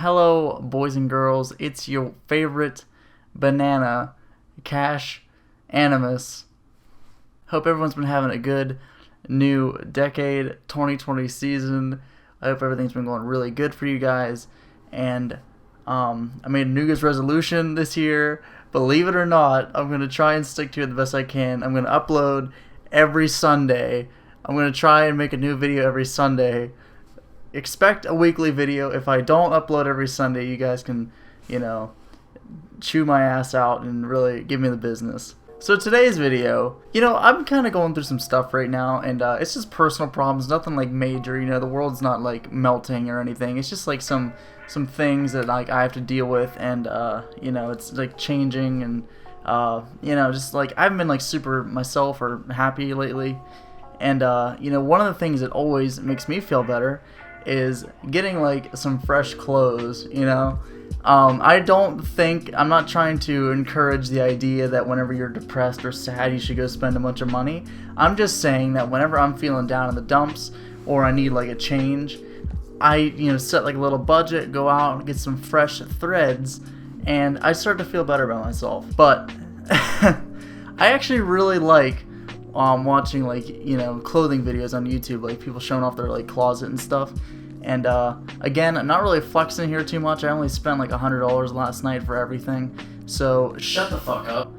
Hello, boys and girls. It's your favorite banana, Cash Animus. Hope everyone's been having a good new decade, 2020 season. I hope everything's been going really good for you guys. And I made a New Year's resolution this year. Believe it or not, I'm going to try and stick to it the best I can. I'm going to upload every Sunday. I'm going to try and make a new video every Sunday. Expect a weekly video. If I don't upload every Sunday, you guys can, chew my ass out and really give me the business. So today's video, I'm kind of going through some stuff right now, and it's just personal problems, nothing like major. The world's not like melting or anything. It's just like some things that like I have to deal with, and it's like changing, and just like I haven't been like super myself or happy lately. And one of the things that always makes me feel better is getting like some fresh clothes. I'm not trying to encourage the idea that whenever you're depressed or sad you should go spend a bunch of money. I'm just saying that whenever I'm feeling down in the dumps or I need like a change, I set like a little budget, go out and get some fresh threads, and I start to feel better about myself. But I actually really like watching like clothing videos on YouTube, like people showing off their like closet and stuff. And again, I'm not really flexing here too much. I only spent like $100 last night for everything, so shut the fuck up.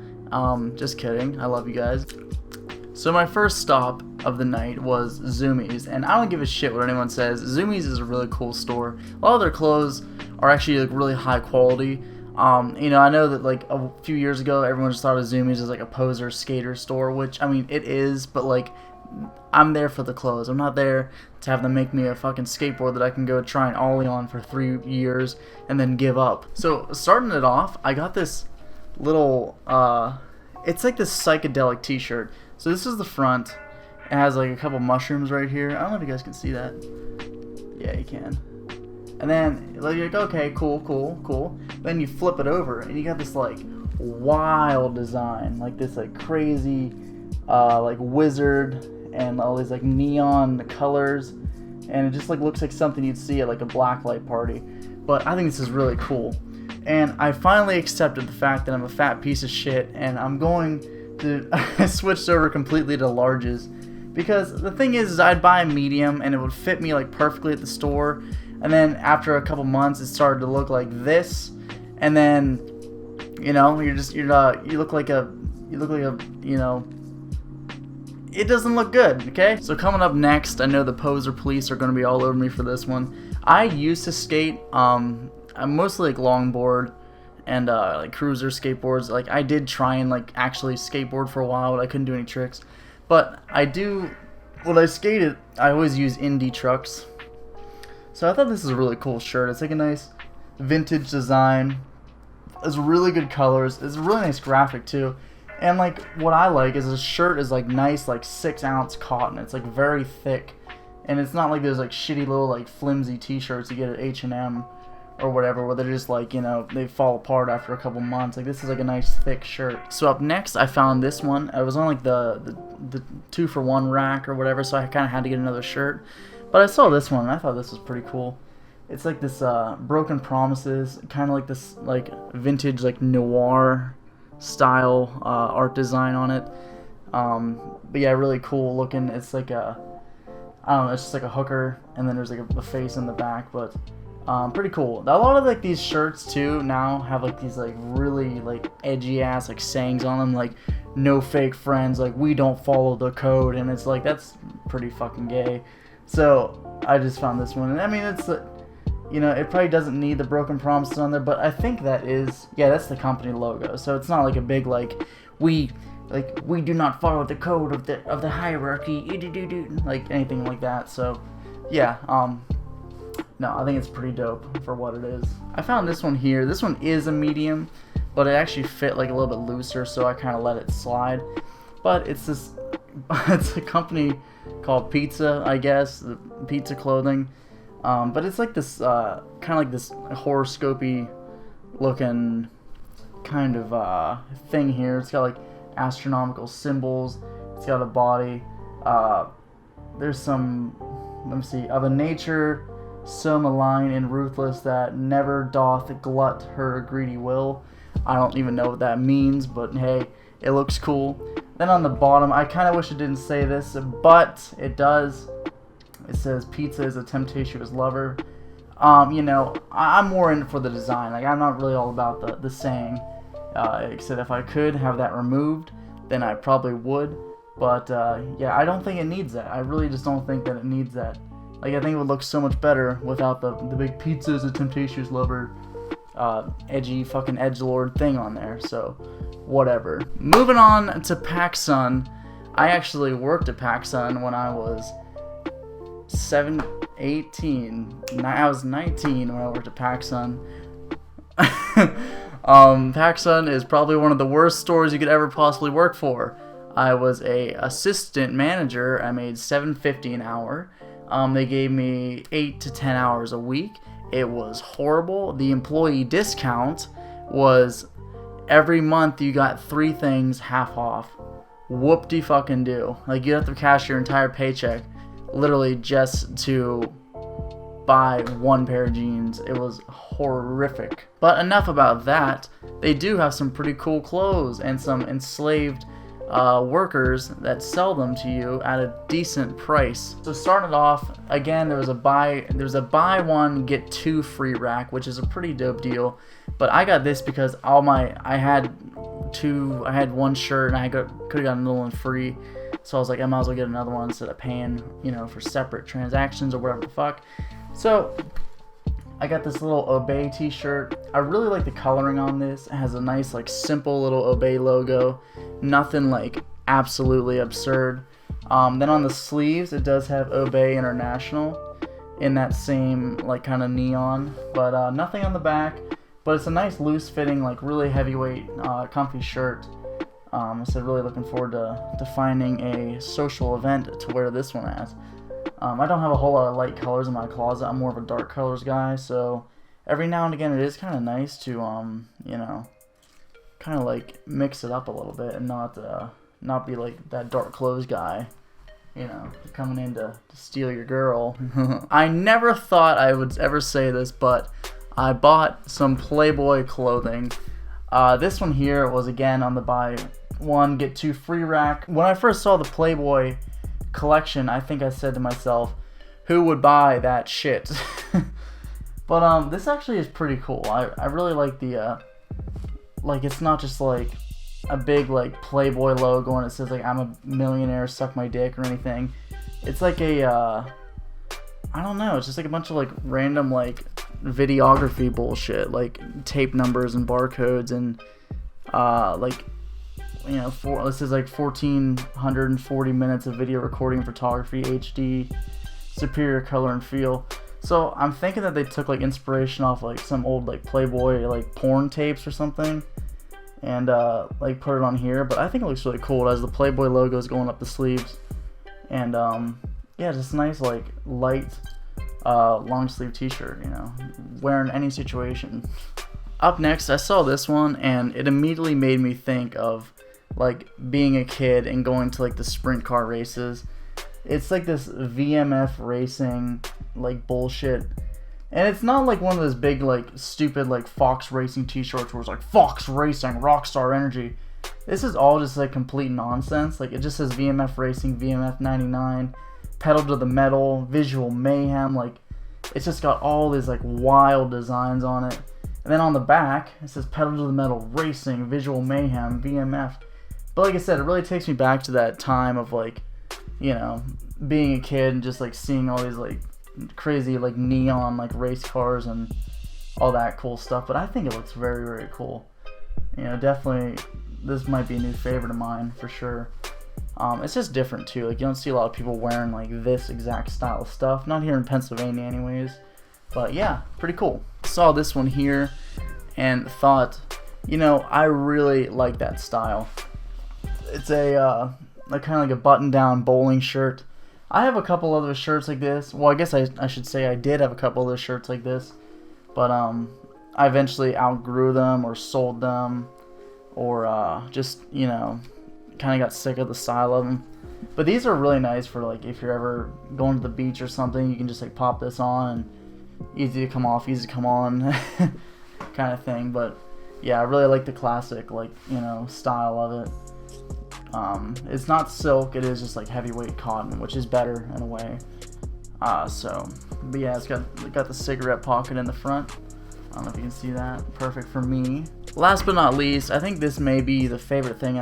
Just kidding. I love you guys. So my first stop of the night was Zumiez, and I don't give a shit what anyone says. Zumiez is a really cool store. A lot of their clothes are actually like really high quality. I know that like a few years ago everyone just thought of Zumiez as like a poser skater store, which I mean it is, but like I'm there for the clothes. I'm not there to have them make me a fucking skateboard that I can go try and ollie on for 3 years and then give up. So starting it off, I got this little it's like this psychedelic t-shirt. So this is the front. It has like a couple mushrooms right here. I don't know if you guys can see that. Yeah, you can. And then like you're like, okay, cool. Then you flip it over and you got this like wild design, like this like crazy like wizard and all these like neon colors, and it just like looks like something you'd see at like a blacklight party. But I think this is really cool, and I finally accepted the fact that I'm a fat piece of shit, and I'm going to I switched over completely to larges, because the thing is I'd buy a medium and it would fit me like perfectly at the store, and then after a couple months it started to look like this, and then you look like a it doesn't look good, okay? So coming up next, I know the poser police are going to be all over me for this one. I used to skate, I'm mostly like longboard and like cruiser skateboards. Like I did try and like actually skateboard for a while, but I couldn't do any tricks. But when I skated, I always use indie trucks. So I thought this is a really cool shirt. It's like a nice vintage design. It's really good colors. It's a really nice graphic too. And like what I like is the shirt is like nice, like 6-ounce cotton. It's like very thick, and it's not like those like shitty little like flimsy t-shirts you get at H&M or whatever, where they're just like they fall apart after a couple months. Like this is like a nice thick shirt. So up next I found this one. I was on like the 2-for-1 rack or whatever, so I kind of had to get another shirt. But I saw this one and I thought this was pretty cool. It's like this Broken Promises, kind of like this like vintage like noir style art design on it. But yeah, really cool looking. It's like it's just like a hooker, and then there's like a face in the back, but pretty cool. A lot of like these shirts too now have like these like really like edgy ass like sayings on them, like no fake friends, like we don't follow the code, and it's like that's pretty fucking gay. So I just found this one, and I mean it's it probably doesn't need the Broken Promises on there, but I think that's the company logo. So it's not like a big like we do not follow the code of the hierarchy, like anything like that. So yeah, no, I think it's pretty dope for what it is. I found this one here. This one is a medium, but it actually fit like a little bit looser, so I kind of let it slide. But it's a company called Pizza, I guess, the Pizza Clothing. But it's like this, kind of like this horoscopy looking kind of thing here. It's got like astronomical symbols. It's got a body. There's some, let me see, of a nature so malign and ruthless that never doth glut her greedy will. I don't even know what that means, but hey, it looks cool. Then on the bottom, I kind of wish it didn't say this, but it does. It says, pizza is a tempestuous lover. You know, I'm more in for the design. Like, I'm not really all about the saying. Except if I could have that removed, then I probably would. But, yeah, I don't think it needs that. I really just don't think that it needs that. Like, I think it would look so much better without the big pizza is a tempestuous lover, edgy fucking edgelord thing on there. So, whatever. Moving on to PacSun. I actually worked at PacSun when I was 18. I was 19 when I worked at PacSun. PacSun is probably one of the worst stores you could ever possibly work for. I was a assistant manager. I made $7.50 an hour. They gave me 8 to 10 hours a week. It was horrible. The employee discount was every month you got 3 things half off. Whoop-de-fucking-do. Like, you have to cash your entire paycheck literally just to buy 1 pair of jeans. It was horrific. But enough about that. They do have some pretty cool clothes and some enslaved workers that sell them to you at a decent price. So starting off, again, there was a buy one get 2 free rack, which is a pretty dope deal. But I got this because I had 1 shirt and I could have gotten another one free. So I was like, I might as well get another one instead of paying, you know, for separate transactions or whatever the fuck. So I got this little Obey t-shirt. I really like the coloring on this. It has a nice, like, simple little Obey logo. Nothing, like, absolutely absurd. Then on the sleeves, it does have Obey International in that same, like, kind of neon. But nothing on the back. But it's a nice, loose-fitting, like, really heavyweight, comfy shirt. So really looking forward to finding a social event to wear this one at. I don't have a whole lot of light colors in my closet. I'm more of a dark colors guy, so every now and again it is kind of nice to, you know, kind of like mix it up a little bit and not be like that dark clothes guy, you know, coming in to steal your girl. I never thought I would ever say this, but I bought some Playboy clothing. This one here was again on the buy 1 get 2 free rack. When I first saw the Playboy collection, I think I said to myself, who would buy that shit? But this actually is pretty cool. I really like the like, it's not just like a big like Playboy logo and it says like I'm a millionaire, suck my dick or anything. It's like a I don't know, it's just like a bunch of like random like videography bullshit, like tape numbers and barcodes and like, you know, this is like 1,440 minutes of video recording, photography, HD, superior color and feel. So I'm thinking that they took like inspiration off like some old like Playboy like porn tapes or something, and like put it on here. But I think it looks really cool. It has the Playboy logos going up the sleeves, and yeah, just nice like light long sleeve t-shirt, you know, wear in any situation. Up next, I saw this one and it immediately made me think of like being a kid and going to like the sprint car races. It's like this VMF Racing like bullshit, and it's not like one of those big like stupid like Fox Racing t-shirts where it's like Fox Racing Rockstar Energy. This is all just like complete nonsense. Like, it just says VMF Racing, VMF 99, pedal to the metal, visual mayhem. Like, it's just got all these like wild designs on it. And then on the back, it says pedal to the metal, racing, visual mayhem, VMF. But like I said, it really takes me back to that time of like, you know, being a kid and just like seeing all these like crazy like neon like race cars and all that cool stuff. But I think it looks very, very cool. You know, definitely this might be a new favorite of mine for sure. It's just different too. Like, you don't see a lot of people wearing like this exact style of stuff. Not here in Pennsylvania anyways. But yeah, pretty cool. Saw this one here and thought, you know, I really like that style. It's a like kind of like a button-down bowling shirt. I have a couple other shirts like this. Well, I guess I should say I did have a couple other shirts like this, but I eventually outgrew them or sold them, or just, you know, kind of got sick of the style of them. But these are really nice for like if you're ever going to the beach or something. You can just like pop this on and easy to come off, easy to come on kind of thing. But yeah, I really like the classic, like, you know, style of it. It's not silk, it is just like heavyweight cotton, which is better in a way. But yeah, it's got the cigarette pocket in the front. I don't know if you can see that. Perfect for me. Last but not least, I think this may be the favorite thing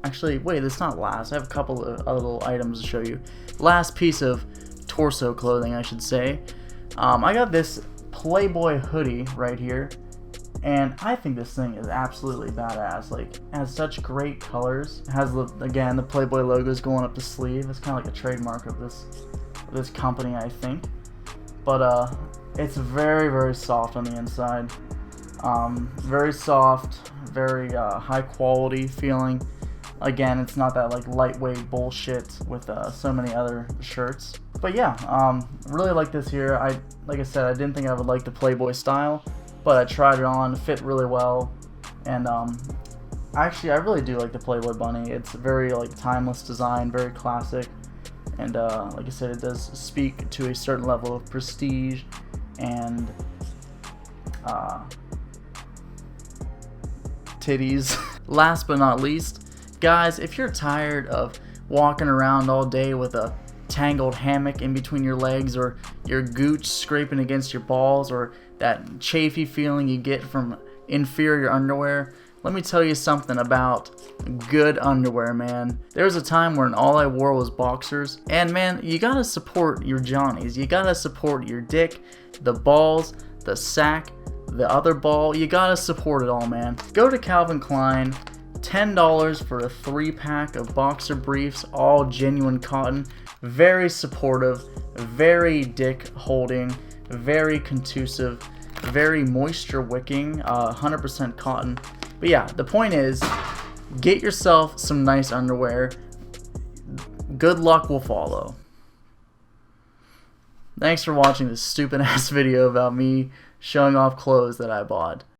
actually, wait, it's not last. I have a couple of other little items to show you. Last piece of torso clothing, I should say. I got this Playboy hoodie right here. And I think this thing is absolutely badass. Like, it has such great colors. It has, again, the Playboy logos going up the sleeve. It's kind of like a trademark of this company, I think. But it's very, very soft on the inside. Very soft, very high quality feeling. Again, it's not that like lightweight bullshit with so many other shirts. But yeah, really like this here. Like I said, I didn't think I would like the Playboy style, but I tried it on, fit really well, and actually I really do like the Playboy bunny. It's very like timeless design, very classic, and like I said, it does speak to a certain level of prestige and titties. Last but not least, guys, if you're tired of walking around all day with a tangled hammock in between your legs, or your gooch scraping against your balls, or that chafy feeling you get from inferior underwear, let me tell you something about good underwear, man. There was a time when all I wore was boxers, and man, you gotta support your johnnies. You gotta support your dick, the balls, the sack, the other ball. You gotta support it all, man. Go to Calvin Klein, $10 for a 3-pack of boxer briefs, all genuine cotton. Very supportive, very dick holding, very conducive, very moisture wicking, 100% cotton. But yeah, the point is, get yourself some nice underwear. Good luck will follow. Thanks for watching this stupid ass video about me showing off clothes that I bought.